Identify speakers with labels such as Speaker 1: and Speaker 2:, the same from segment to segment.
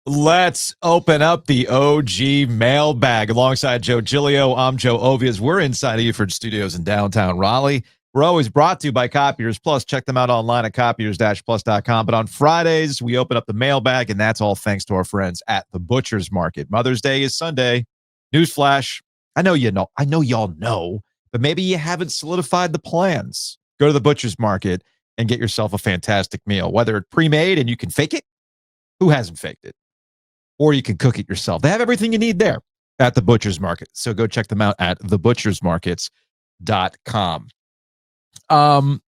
Speaker 1: Let's open up the OG Mailbag. Alongside Joe Giglio, I'm Joe Ovies. We're inside Eford Studios in downtown Raleigh. We're always brought to you by Copiers Plus. Check them out online at copiers-plus.com. But on Fridays, we open up the mailbag, and that's all thanks to our friends at the Butcher's Market. Mother's Day is Sunday. Newsflash. I know y'all know, but maybe you haven't solidified the plans. Go to the Butcher's Market and get yourself a fantastic meal, whether it's pre-made and you can fake it. Who hasn't faked it? Or you can cook it yourself. They have everything you need there at the Butcher's Market. So go check them out at thebutchersmarkets.com.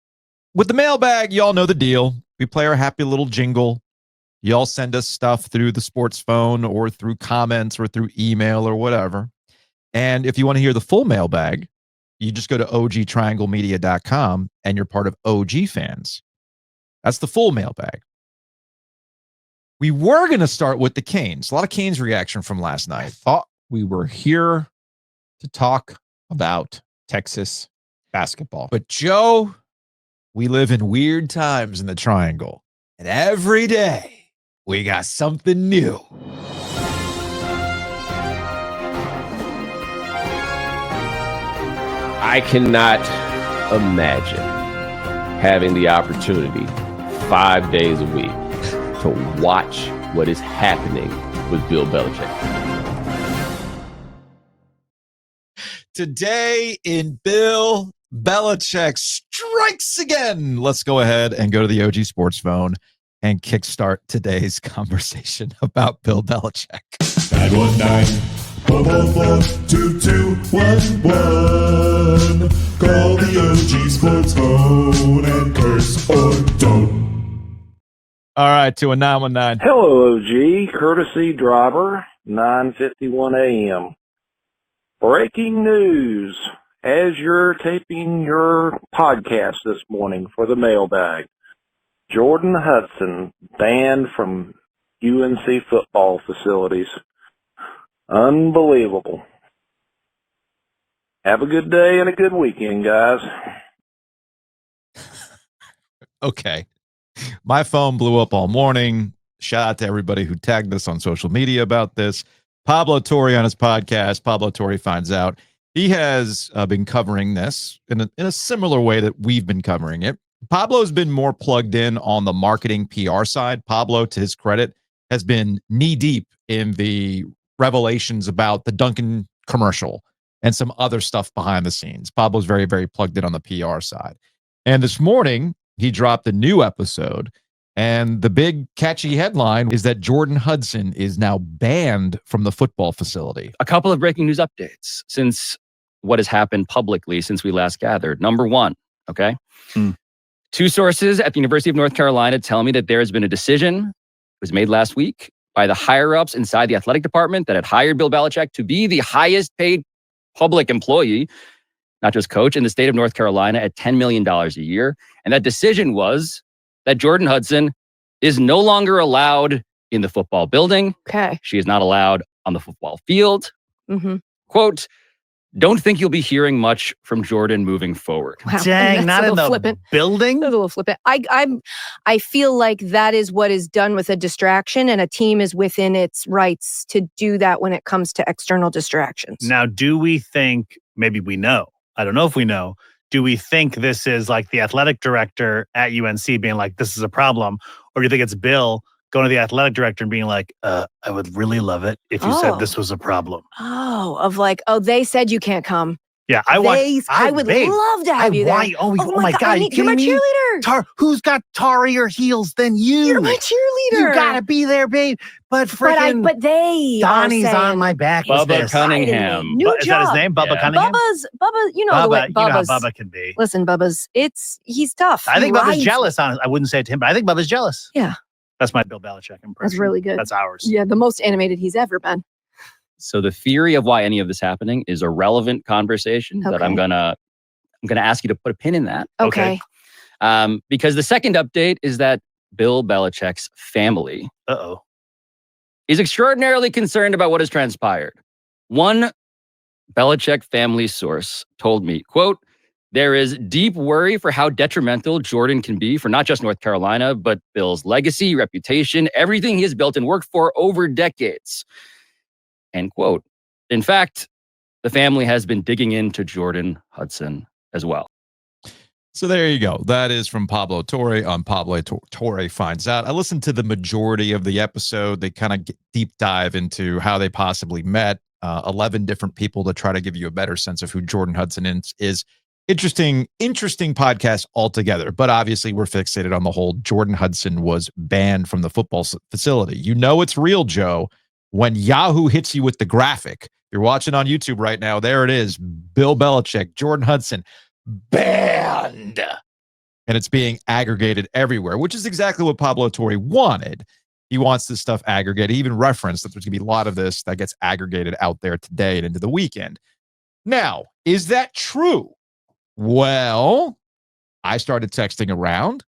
Speaker 1: With the mailbag, y'all know the deal. We play our happy little jingle. Y'all send us stuff through the sports phone or through comments or through email or whatever. And if you want to hear the full mailbag, you just go to ogtrianglemedia.com and you're part of OG fans. That's the full mailbag. We were going to start with the Canes. A lot of Canes reaction from last night. Thought we were here to talk about Texas basketball. But Joe, we live in weird times in the Triangle. And every day we got something new.
Speaker 2: I cannot imagine having the opportunity 5 days a week to watch what is happening with Bill Belichick.
Speaker 1: Today in Bill Belichick strikes again. Let's go ahead and go to the OG Sports phone and kickstart today's conversation about Bill Belichick.
Speaker 3: 919-444-2211. Call the OG Sports phone and curse or don't.
Speaker 1: All right, to a 919.
Speaker 4: Hello, OG. Courtesy driver, 9:51 a.m. Breaking news. As you're taping your podcast this morning for the mailbag, Jordon Hudson banned from UNC football facilities. Unbelievable. Have a good day and a good weekend, guys.
Speaker 1: Okay. My phone blew up all morning. Shout out to everybody who tagged us on social media about this. Pablo Torre on his podcast. Pablo Torre finds out. He has been covering this in a similar way that we've been covering it. Pablo's been more plugged in on the marketing PR side. Pablo, to his credit, has been knee-deep in the revelations about the Dunkin' commercial and some other stuff behind the scenes. Pablo's very, very plugged in on the PR side. And this morning, he dropped a new episode, and the big catchy headline is that Jordon Hudson is now banned from the football facility.
Speaker 5: A couple of breaking news updates since what has happened publicly since we last gathered. Number one, okay? Two sources at the University of North Carolina tell me that there has been a decision, was made last week, by the higher-ups inside the athletic department that had hired Bill Belichick to be the highest-paid public employee, not just coach, in the state of North Carolina at $10 million a year. And that decision was that Jordon Hudson is no longer allowed in the football building.
Speaker 6: Okay.
Speaker 5: She is not allowed on the football field.
Speaker 6: Mm-hmm.
Speaker 5: Quote, don't think you'll be hearing much from Jordon moving forward.
Speaker 6: Wow.
Speaker 7: Dang, not in the
Speaker 6: flippant.
Speaker 7: building?
Speaker 6: That's a little flippant. I feel like that is what is done with a distraction, and a team is within its rights to do that when it comes to external distractions.
Speaker 7: Now, do we think, maybe we know, I don't know if we know, do we think this is like the athletic director at UNC being like, this is a problem? Or do you think it's Bill going to the athletic director and being like, I would really love it if you said this was a problem?
Speaker 6: They said you can't come.
Speaker 7: Yeah,
Speaker 6: I would love to have you there.
Speaker 7: Oh my God,
Speaker 6: you're my cheerleader.
Speaker 7: Who's got tarier heels than you?
Speaker 6: You're my cheerleader.
Speaker 7: You gotta be there, babe. But
Speaker 6: they
Speaker 7: Donnie's
Speaker 6: are saying,
Speaker 7: on my back.
Speaker 5: Bubba Cunningham.
Speaker 6: New
Speaker 7: Is that his
Speaker 6: job.
Speaker 7: name? Bubba
Speaker 5: Yeah.
Speaker 7: Cunningham?
Speaker 6: Bubba, you know
Speaker 7: Bubba,
Speaker 6: the way
Speaker 7: you know how
Speaker 6: Bubba's.
Speaker 7: Bubba can be.
Speaker 6: Listen, he's tough.
Speaker 7: I think
Speaker 6: He
Speaker 7: Bubba's
Speaker 6: rides-
Speaker 7: jealous. I wouldn't say it to him, but I think Bubba's jealous.
Speaker 6: Yeah.
Speaker 7: That's my Bill Belichick impression.
Speaker 6: That's really good.
Speaker 7: That's ours.
Speaker 6: Yeah, the most animated he's ever been.
Speaker 5: So the theory of why any of this happening is a relevant conversation that I'm gonna ask you to put a pin in that.
Speaker 6: Okay.
Speaker 5: Because the second update is that Bill Belichick's family is extraordinarily concerned about what has transpired. One Belichick family source told me, quote, There is deep worry for how detrimental Jordon can be for not just North Carolina, but Bill's legacy, reputation, everything he has built and worked for over decades. End quote. In fact, the family has been digging into Jordon Hudson as well.
Speaker 1: So there you go. That is from Pablo Torre on Pablo Torre Finds Out. I listened to the majority of the episode. They kind of deep dive into how they possibly met, 11 different people to try to give you a better sense of who Jordon Hudson is. Interesting podcast altogether. But obviously, we're fixated on the whole Jordon Hudson was banned from the football facility. You know it's real, Joe, when Yahoo hits you with the graphic. You're watching on YouTube right now. There it is. Bill Belichick, Jordon Hudson, banned. And it's being aggregated everywhere, which is exactly what Pablo Torre wanted. He wants this stuff aggregated. He even referenced that there's going to be a lot of this that gets aggregated out there today and into the weekend. Now, is that true? Well, I started texting around.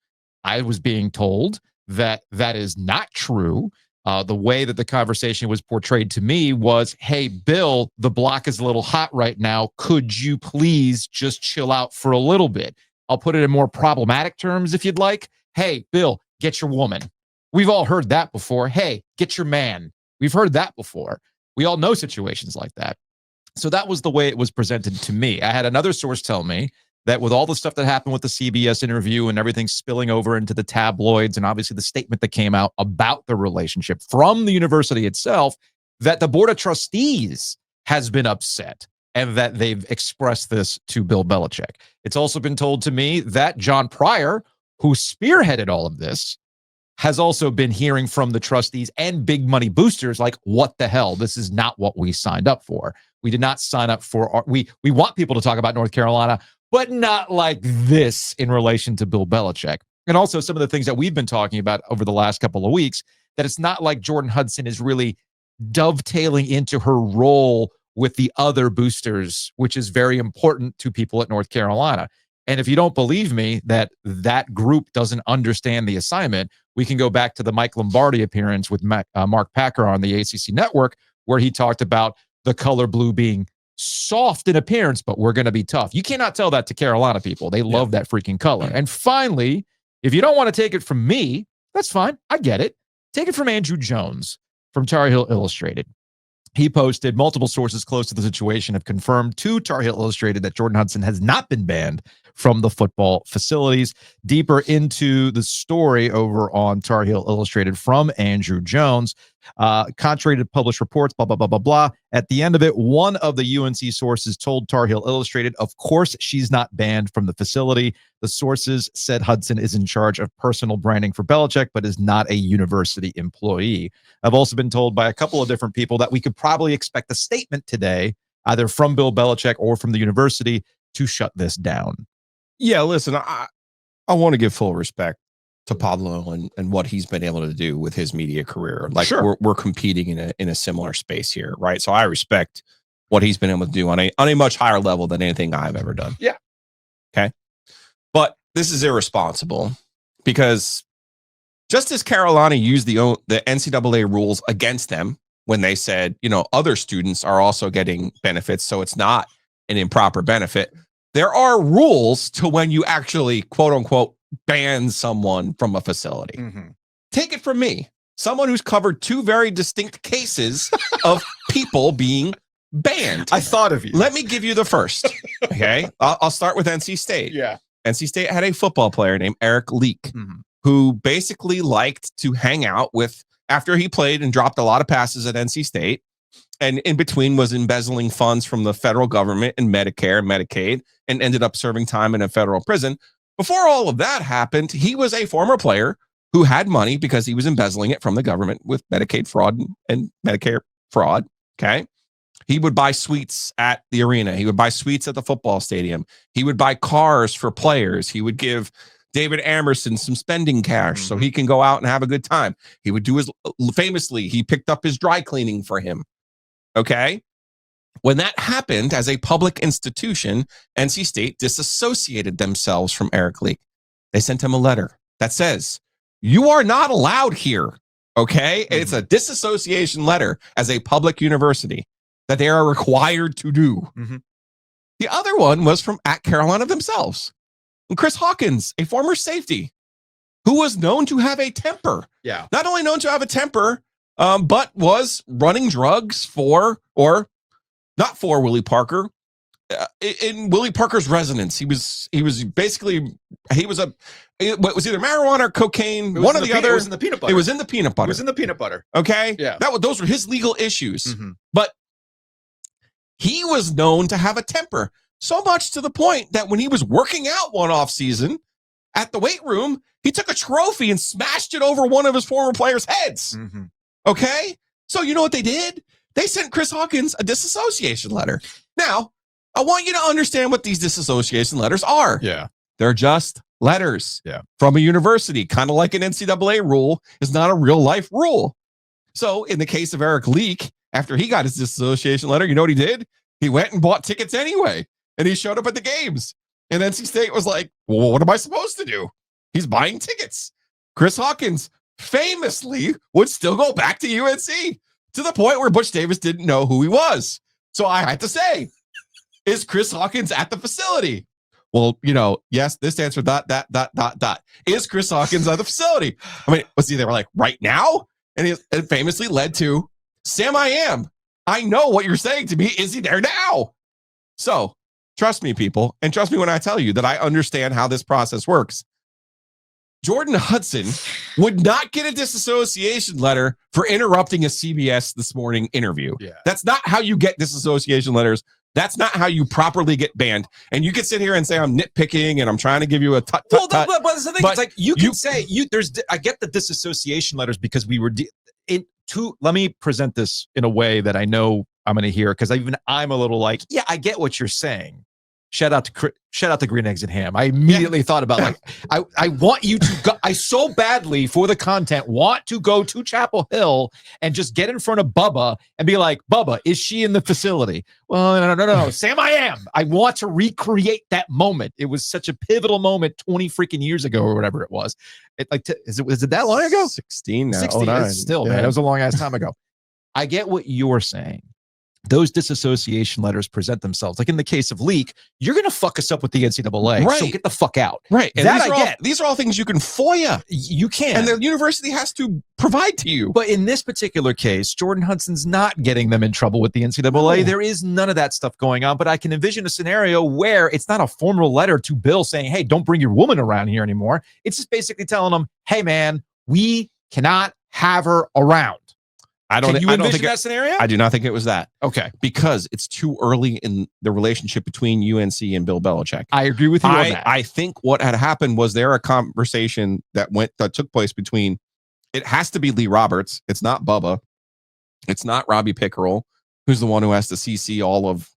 Speaker 1: I was being told that that is not true. The way that the conversation was portrayed to me was, hey, Bill, the block is a little hot right now. Could you please just chill out for a little bit? I'll put it in more problematic terms if you'd like. Hey, Bill, get your woman. We've all heard that before. Hey, get your man. We've heard that before. We all know situations like that. So that was the way it was presented to me. I had another source tell me that with all the stuff that happened with the CBS interview and everything spilling over into the tabloids and obviously the statement that came out about the relationship from the university itself, that the board of trustees has been upset and that they've expressed this to Bill Belichick. It's also been told to me that John Pryor, who spearheaded all of this, has also been hearing from the trustees and big money boosters like, what the hell? This is not what we signed up for. We did not sign up for, we want people to talk about North Carolina, but not like this in relation to Bill Belichick. And also some of the things that we've been talking about over the last couple of weeks, that it's not like Jordon Hudson is really dovetailing into her role with the other boosters, which is very important to people at North Carolina. And if you don't believe me that that group doesn't understand the assignment, we can go back to the Mike Lombardi appearance with Mark Packer on the ACC network, where he talked about the color blue being soft in appearance, but we're going to be tough. You cannot tell that to Carolina people. They love that freaking color. And finally, if you don't want to take it from me, that's fine. I get it. Take it from Andrew Jones from Tar Heel Illustrated. He posted, multiple sources close to the situation have confirmed to Tar Heel Illustrated that Jordon Hudson has not been banned from the football facilities. Deeper into the story over on Tar Heel Illustrated from Andrew Jones, contrary to published reports, blah, blah, blah, blah, blah. At the end of it, one of the UNC sources told Tar Heel Illustrated, of course, she's not banned from the facility. The sources said Hudson is in charge of personal branding for Belichick, but is not a university employee. I've also been told by a couple of different people that we could probably expect a statement today, either from Bill Belichick or from the university, to shut this down.
Speaker 8: Yeah, listen, I want to give full respect to Pablo and what he's been able to do with his media career. Like, sure, we're competing in a similar space here, right? So I respect what he's been able to do on a much higher level than anything I've ever done.
Speaker 1: Yeah.
Speaker 8: Okay. But this is irresponsible because just as Carolina used the NCAA rules against them when they said, other students are also getting benefits, so it's not an improper benefit. There are rules to when you actually, quote unquote, ban someone from a facility. Mm-hmm. Take it from me, someone who's covered two very distinct cases of people being banned.
Speaker 1: I thought of you.
Speaker 8: Let me give you the first. Okay. I'll start with NC State.
Speaker 1: Yeah.
Speaker 8: NC State had a football player named Eric Leak, mm-hmm, who basically liked to hang out with, after he played and dropped a lot of passes at NC State, and in between was embezzling funds from the federal government and Medicare and Medicaid, and ended up serving time in a federal prison. Before all of that happened, he was a former player who had money because he was embezzling it from the government with Medicaid fraud and Medicare fraud. Okay. He would buy suites at the arena. He would buy suites at the football stadium. He would buy cars for players. He would give David Amerson some spending cash, mm-hmm, so he can go out and have a good time. He would do famously, he picked up his dry cleaning for him. Okay. When that happened as a public institution, NC State disassociated themselves from Eric Leak. They sent him a letter that says, you are not allowed here. Okay. Mm-hmm. It's a disassociation letter as a public university that they are required to do. Mm-hmm. The other one was from at Carolina themselves. And Chris Hawkins, a former safety, who was known to have a temper.
Speaker 1: Yeah.
Speaker 8: Not only known to have a temper, but was running drugs for, or not for Willie Parker, in Willie Parker's residence. He was basically, it was either marijuana or cocaine, one or the other.
Speaker 1: It was in the peanut butter.
Speaker 8: It was in the peanut butter.
Speaker 1: It was in the peanut butter.
Speaker 8: Okay.
Speaker 1: Yeah.
Speaker 8: Those were his legal issues.
Speaker 1: Mm-hmm.
Speaker 8: But he was known to have a temper, so much to the point that when he was working out one off season at the weight room, he took a trophy and smashed it over one of his former players' heads.
Speaker 1: Mm-hmm.
Speaker 8: Okay. So you know what they did? They sent Chris Hawkins a disassociation letter. Now, I want you to understand what these disassociation letters are.
Speaker 1: Yeah.
Speaker 8: They're just letters
Speaker 1: from
Speaker 8: a university, kind of like an NCAA rule is not a real life rule. So in the case of Eric Leak, after he got his disassociation letter, you know what he did? He went and bought tickets anyway, and he showed up at the games. And NC State was like, well, what am I supposed to do? He's buying tickets. Chris Hawkins famously would still go back to UNC to the point where Butch Davis didn't know who he was. So I had to say, is Chris Hawkins at the facility? Well, yes, this answer, ... Is Chris Hawkins at the facility? I mean, they were like, right now? And it famously led to, Sam, I am. I know what you're saying to me. Is he there now? So trust me, people. And trust me when I tell you that I understand how this process works. Jordon Hudson would not get a disassociation letter for interrupting a CBS This Morning interview.
Speaker 1: Yeah.
Speaker 8: That's not how you get disassociation letters. That's not how you properly get banned. And you can sit here and say I'm nitpicking and I'm trying to give you a tut.
Speaker 1: Well, but that's the thing.
Speaker 8: But
Speaker 1: it's like you can say I get the disassociation letters because we were let me present this in a way that I know I'm going to hear, because I'm a little like, yeah, I get what you're saying. Shout out to Green Eggs and Ham. I immediately thought about I want you to go. I so badly for the content want to go to Chapel Hill and just get in front of Bubba and be like, Bubba, is she in the facility? Well, no. Sam, I am. I want to recreate that moment. It was such a pivotal moment 20 freaking years ago or whatever it was. Is it that long ago?
Speaker 8: 16 now.
Speaker 1: 16. It's still, man, it was a long ass time ago. I get what you're saying. Those disassociation letters present themselves. Like in the case of Leak, you're going to fuck us up with the NCAA.
Speaker 8: Right.
Speaker 1: So get the fuck out.
Speaker 8: Right. And
Speaker 1: that
Speaker 8: these are all things you can FOIA.
Speaker 1: You can.
Speaker 8: And the university has to provide to you.
Speaker 1: But in this particular case, Jordon Hudson's not getting them in trouble with the NCAA. No. There is none of that stuff going on. But I can envision a scenario where it's not a formal letter to Bill saying, hey, don't bring your woman around here anymore. It's just basically telling them, hey, man, we cannot have her around.
Speaker 8: I don't think
Speaker 1: that scenario?
Speaker 8: I do not think it was that.
Speaker 1: Okay.
Speaker 8: Because it's too early in the relationship between UNC and Bill Belichick.
Speaker 1: I agree with you on that.
Speaker 8: I think what had happened was there a conversation that took place between, it has to be Lee Roberts. It's not Bubba. It's not Robbie Pickerel, who's the one who has to CC all of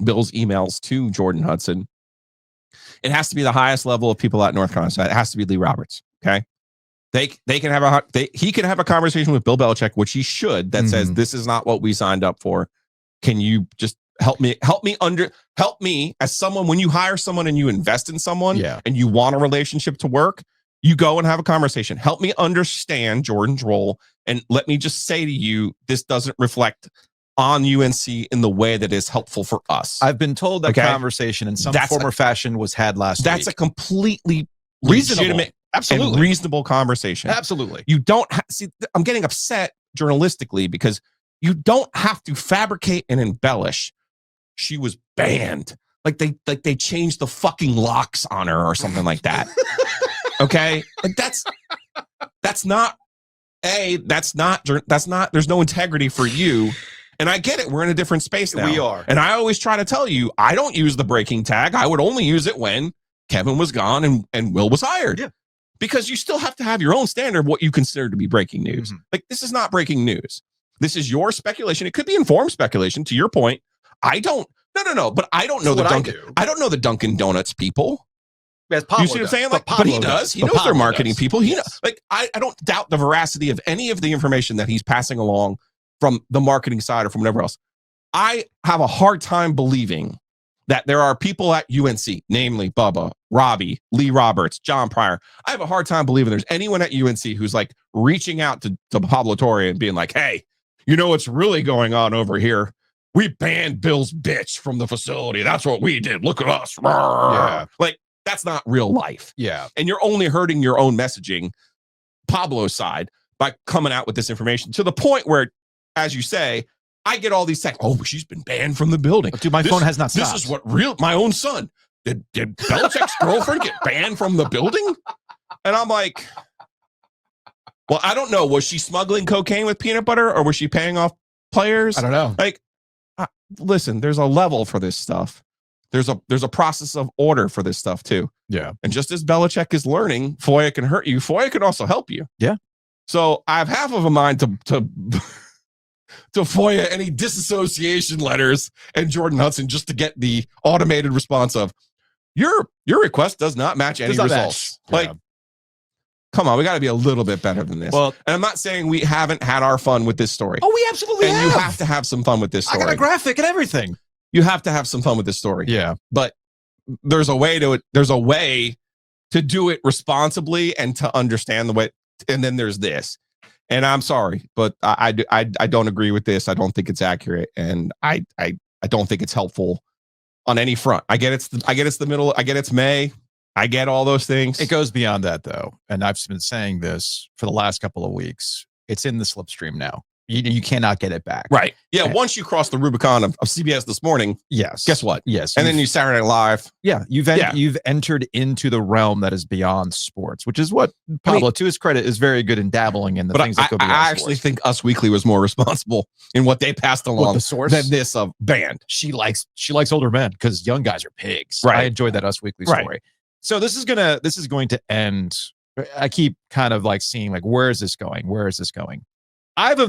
Speaker 8: Bill's emails to Jordon Hudson. It has to be the highest level of people at North Carolina. So it has to be Lee Roberts. Okay. They can have he can have a conversation with Bill Belichick, which he should, that says, this is not what we signed up for. Can you just help me as someone, when you hire someone and you invest in someone and you want a relationship to work, you go and have a conversation. Help me understand Jordan's role. And let me just say to you, this doesn't reflect on UNC in the way that is helpful for us.
Speaker 1: I've been told that conversation in some form or fashion was had last week.
Speaker 8: That's a completely
Speaker 1: legitimate,
Speaker 8: and reasonable conversation.
Speaker 1: Absolutely.
Speaker 8: You don't see, I'm getting upset journalistically because you don't have to fabricate and embellish. She was banned. Like they changed the fucking locks on her or something like that. Okay? Like that's not there's no integrity for you. And I get it. We're in a different space now.
Speaker 1: We are.
Speaker 8: And I always try to tell you, I don't use the breaking tag. I would only use it when Kevin was gone and Will was hired.
Speaker 1: Yeah.
Speaker 8: Because you still have to have your own standard of what you consider to be breaking news. Like, this is not breaking news. This is your speculation. It could be informed speculation, to your point. But I don't know the Dunkin'. I don't know the Dunkin' Donuts people.
Speaker 1: Yes,
Speaker 8: you see what I'm saying? Like, but he does. He knows their marketing people. He knows. Like, I don't doubt the veracity of any of the information that he's passing along from the marketing side or from whatever else. I have a hard time believing that there are people at UNC, namely Bubba, Robbie, Lee Roberts, John Pryor. I have a hard time believing there's anyone at UNC who's like reaching out to Pablo Torre and being like, hey, you know what's really going on over here? we banned Bill's bitch from the facility. That's what we did. Look at us. Yeah. Like, that's not real life.
Speaker 1: Yeah.
Speaker 8: And you're only hurting your own messaging, Pablo's side, by coming out with this information to the point where, as you say, I get all these texts. Oh, she's been banned from the building.
Speaker 1: Dude, my phone has not stopped.
Speaker 8: This is what my own son. Did Belichick's girlfriend get banned from the building? And I'm like, well, I don't know. Was she smuggling cocaine with peanut butter, or was she paying off players?
Speaker 1: I don't know.
Speaker 8: Like, listen, there's a level for this stuff. There's a process of order for this stuff too.
Speaker 1: Yeah.
Speaker 8: And just as Belichick is learning, FOIA can hurt you. FOIA can also help you.
Speaker 1: Yeah.
Speaker 8: So I have half of a mind to FOIA any disassociation letters and Jordon Hudson just to get the automated response of your request does not match any results. Like, come on, we got to be a little bit better than this.
Speaker 1: Well,
Speaker 8: and I'm not saying we haven't had our fun with this story.
Speaker 1: Oh, we absolutely
Speaker 8: and
Speaker 1: have.
Speaker 8: you have to have some fun with this story.
Speaker 1: I got a graphic and everything.
Speaker 8: You have to have some fun with this story.
Speaker 1: Yeah.
Speaker 8: But there's a way to do it responsibly and to understand the way. And then there's this. And I'm sorry, but I don't agree with this. I don't think it's accurate. And I don't think it's helpful on any front. I get it's the middle. I get it's May. I get all those things.
Speaker 1: It goes beyond that, though. And I've been saying this for the last couple of weeks. It's in the slipstream now. You cannot get it back.
Speaker 8: Right. Yeah. Once you cross the Rubicon of CBS This Morning.
Speaker 1: Yes.
Speaker 8: Guess what?
Speaker 1: Yes.
Speaker 8: And then you Saturday Night Live.
Speaker 1: Yeah. You've entered into the realm that is beyond sports, which is what Pablo, to his credit, is very good in dabbling in the things that go beyond
Speaker 8: I actually think Us Weekly was more responsible in what they passed along
Speaker 1: the source
Speaker 8: than this of banned.
Speaker 1: She likes older men because young guys are pigs.
Speaker 8: Right.
Speaker 1: I enjoyed that Us Weekly story.
Speaker 8: Right.
Speaker 1: So this is going to end. I keep kind of like seeing like, where is this going? Where is this going? I'm of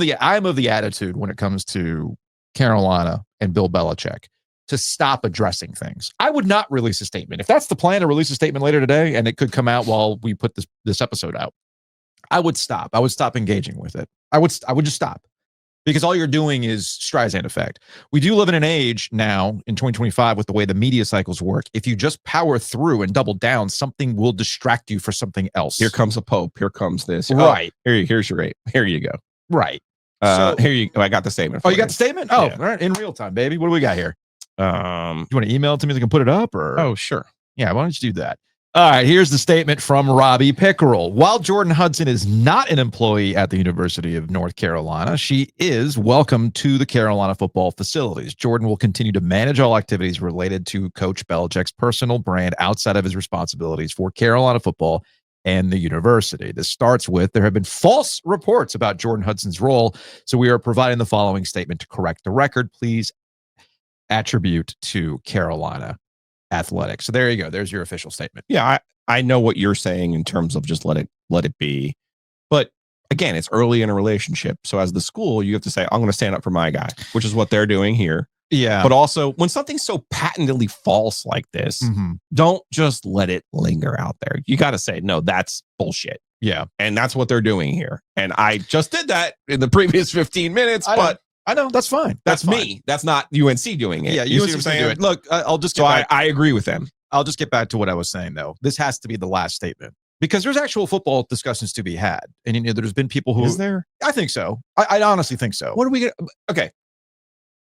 Speaker 1: the attitude when it comes to Carolina and Bill Belichick to stop addressing things. I would not release a statement. If that's the plan, to release a statement later today, and it could come out while we put this episode out, I would stop. I would stop engaging with it. I would just stop, because all you're doing is Streisand effect. We do live in an age now in 2025 with the way the media cycles work. If you just power through and double down, something will distract you for something else.
Speaker 8: Here comes a pope. Here comes this.
Speaker 1: Right.
Speaker 8: Oh, here's your rate. Here you go.
Speaker 1: Right.
Speaker 8: Here you go. I got the statement.
Speaker 1: Oh, you got the statement? Oh,
Speaker 8: yeah.
Speaker 1: All right. In real time, baby. What do we got here?
Speaker 8: You
Speaker 1: want to email it to me so I can put it up? Or
Speaker 8: Oh, sure.
Speaker 1: Yeah, why don't you do that? All right, here's the statement from Robbie Pickerel. While Jordon Hudson is not an employee at the University of North Carolina, she is welcome to the Carolina football facilities. Jordon will continue to manage all activities related to Coach Belichick's personal brand outside of his responsibilities for Carolina football and the university. This starts with, there have been false reports about Jordon Hudson's role, so we are providing the following statement to correct the record. Please attribute to Carolina Athletics. So there you go. There's your official statement.
Speaker 8: Yeah, I know what you're saying in terms of just let it be. But again, it's early in a relationship. So as the school, you have to say, I'm going to stand up for my guy, which is what they're doing here.
Speaker 1: Yeah.
Speaker 8: But also, when something's so patently false like this, don't just let it linger out there. You got to say, no, that's bullshit.
Speaker 1: Yeah.
Speaker 8: And that's what they're doing here. And I just did that in the previous 15 minutes, but
Speaker 1: I know, that's fine.
Speaker 8: That's me. That's not UNC doing it.
Speaker 1: Yeah,
Speaker 8: you
Speaker 1: UNC
Speaker 8: see what I'm saying?
Speaker 1: do it. Look, I'll just get
Speaker 8: so
Speaker 1: back.
Speaker 8: I agree with them.
Speaker 1: I'll just get back to what I was saying, though. This has to be the last statement, because there's actual football discussions to be had. And there's been people who...
Speaker 8: Is there?
Speaker 1: I think so. I honestly think so.
Speaker 8: What are we going to... Okay.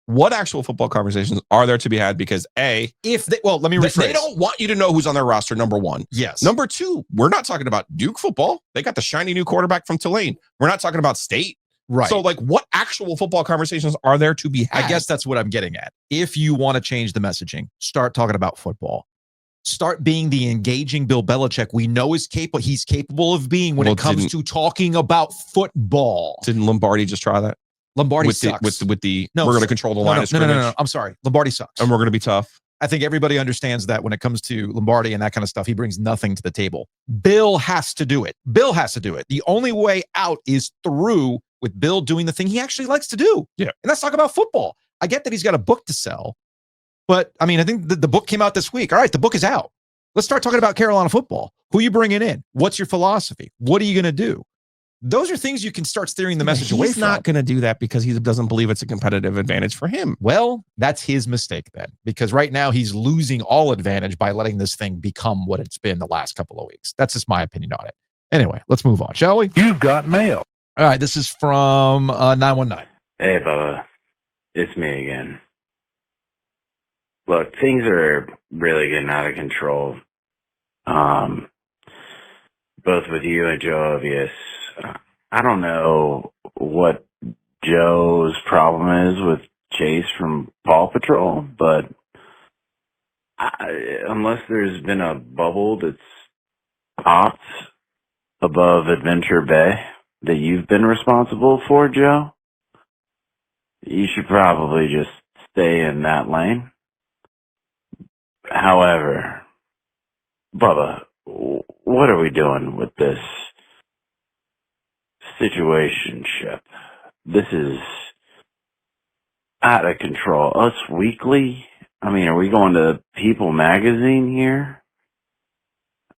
Speaker 8: What actual football conversations are there to be had? Because let me rephrase. They don't want you to know who's on their roster, number one.
Speaker 1: Yes.
Speaker 8: Number two, we're not talking about Duke football. They got the shiny new quarterback from Tulane. We're not talking about State.
Speaker 1: Right.
Speaker 8: So, what actual football conversations are there to be had?
Speaker 1: I guess that's what I'm getting at. If you want to change the messaging, start talking about football. Start being the engaging Bill Belichick we know he's capable of being when it comes to talking about football.
Speaker 8: Didn't Lombardi just try that?
Speaker 1: Lombardi sucks.
Speaker 8: We're going to control the line of scrimmage.
Speaker 1: No. I'm sorry. Lombardi sucks.
Speaker 8: And we're going to be tough.
Speaker 1: I think everybody understands that when it comes to Lombardi and that kind of stuff, he brings nothing to the table. Bill has to do it. The only way out is through with Bill doing the thing he actually likes to do.
Speaker 8: Yeah.
Speaker 1: And let's talk about football. I get that he's got a book to sell, but I mean, I think the book came out this week. All right, the book is out. Let's start talking about Carolina football. Who are you bringing in? What's your philosophy? What are you going to do? Those are things you can start steering the message away from.
Speaker 8: He's not going to do that because he doesn't believe it's a competitive advantage for him.
Speaker 1: Well, that's his mistake then, because right now he's losing all advantage by letting this thing become what it's been the last couple of weeks. That's just my opinion on it. Anyway, let's move on, shall we?
Speaker 4: You've got mail.
Speaker 1: All right, this is from 919.
Speaker 9: Hey, Bubba. It's me again. Look, things are really getting out of control. Both with you and Joe Ovies. I don't know what Joe's problem is with Chase from Paw Patrol, but unless there's been a bubble that's popped above Adventure Bay that you've been responsible for, Joe, you should probably just stay in that lane. However, Bubba, what are we doing with this situationship? This is out of control. Us Weekly? I mean, are we going to People Magazine here?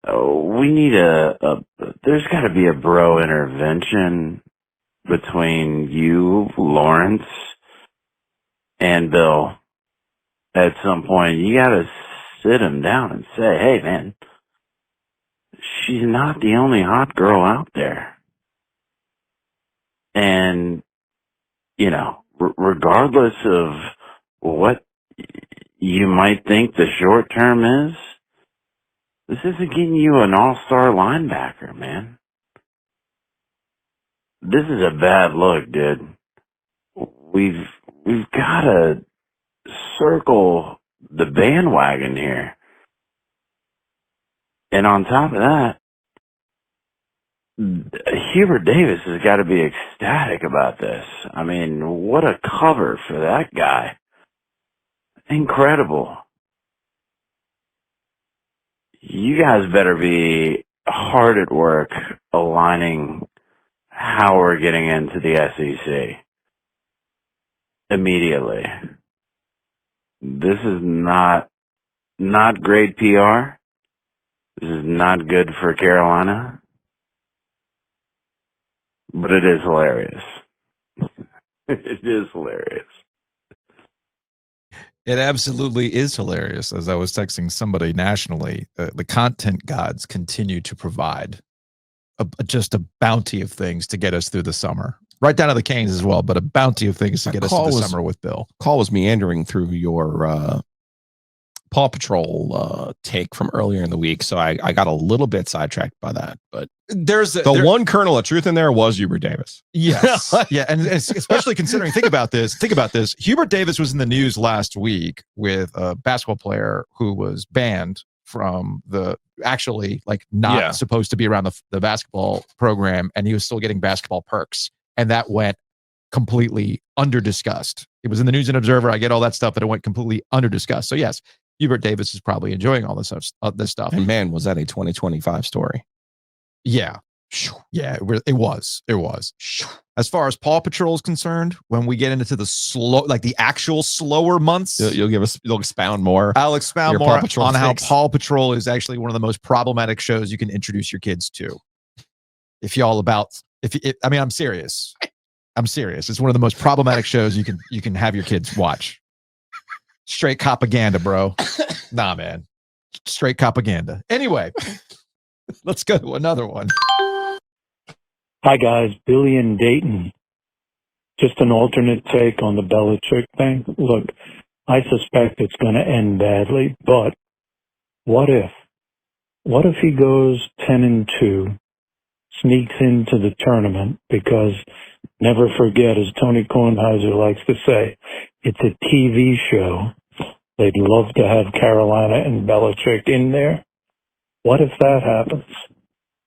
Speaker 9: We need there's got to be a bro intervention between you, Lawrence, and Bill. At some point, you got to sit him down and say, hey, man, she's not the only hot girl out there. And, you know, regardless of what you might think the short term is, this isn't getting you an all-star linebacker, man. This is a bad look, dude. We've got to circle the bandwagon here. And on top of that, Hubert Davis has got to be ecstatic about this. I mean, what a cover for that guy. Incredible. You guys better be hard at work aligning how we're getting into the SEC immediately. This is not great PR. This is not good for Carolina, but it is hilarious. It is hilarious.
Speaker 1: It absolutely is hilarious. As I was texting somebody nationally, the content gods continue to provide just a bounty of things to get us through the summer. Right down to the Canes as well, but a bounty of things to get us through the summer with Bill.
Speaker 8: Call was meandering through your Paw Patrol take from earlier in the week, so I got a little bit sidetracked by that. But
Speaker 1: there's
Speaker 8: one kernel of truth in there was Hubert Davis.
Speaker 1: Yes, yeah, and especially considering, think about this. Hubert Davis was in the news last week with a basketball player who was banned from supposed to be around the basketball program, and he was still getting basketball perks, and that went completely under-discussed. It was in the News and Observer. I get all that stuff, but it went completely under-discussed. So yes, Hubert Davis is probably enjoying all this stuff.
Speaker 8: And man, was that a 2025 story?
Speaker 1: Yeah, it was. As far as Paw Patrol is concerned, when we get into the actual slower months,
Speaker 8: you'll expound more.
Speaker 1: I'll expound more on how Paw Patrol is actually one of the most problematic shows you can introduce your kids to. I'm serious. It's one of the most problematic shows you can have your kids watch. Straight propaganda, bro. Nah, man. Straight propaganda. Anyway, let's go to another one.
Speaker 10: Hi, guys. Billy in Dayton. Just an alternate take on the Belichick thing. Look, I suspect it's going to end badly, but what if? What if he goes 10-2, sneaks into the tournament, because never forget, as Tony Kornheiser likes to say, it's a TV show. They'd love to have Carolina and Belichick in there. What if that happens?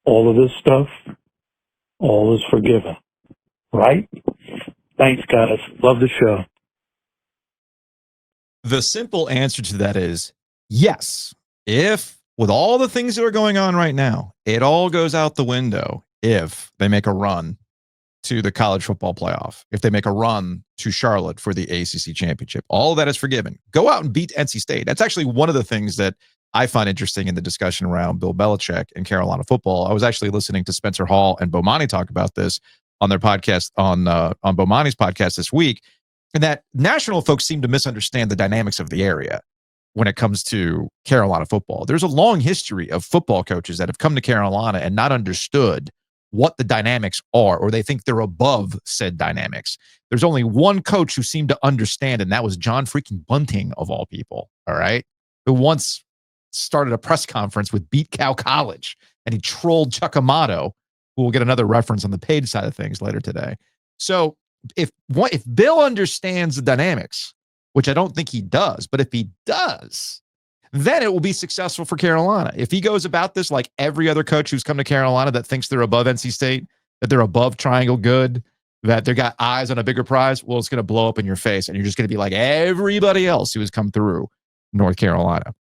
Speaker 10: All of this stuff, all is forgiven. Right? Thanks, guys. Love the show.
Speaker 1: The simple answer to that is yes. If, with all the things that are going on right now, it all goes out the window if they make a run to the college football playoff, if they make a run to Charlotte for the ACC championship, all of that is forgiven. Go out and beat NC State. That's actually one of the things that I find interesting in the discussion around Bill Belichick and Carolina football. I was actually listening to Spencer Hall and Bomani talk about this on their podcast, on Bomani's podcast this week, and that national folks seem to misunderstand the dynamics of the area when it comes to Carolina football. There's a long history of football coaches that have come to Carolina and not understood what the dynamics are, or they think they're above said dynamics. There's only one coach who seemed to understand, and that was John freaking Bunting, of all people, all right, who once started a press conference with Beat Cow College, and he trolled Chuck Amato, who will get another reference on the paid side of things later today. So if Bill understands the dynamics, which I don't think he does, but if he does, then it will be successful for Carolina. If he goes about this like every other coach who's come to Carolina that thinks they're above NC State, that they're above Triangle Good, that they got eyes on a bigger prize, well, it's going to blow up in your face, and you're just going to be like everybody else who has come through North Carolina.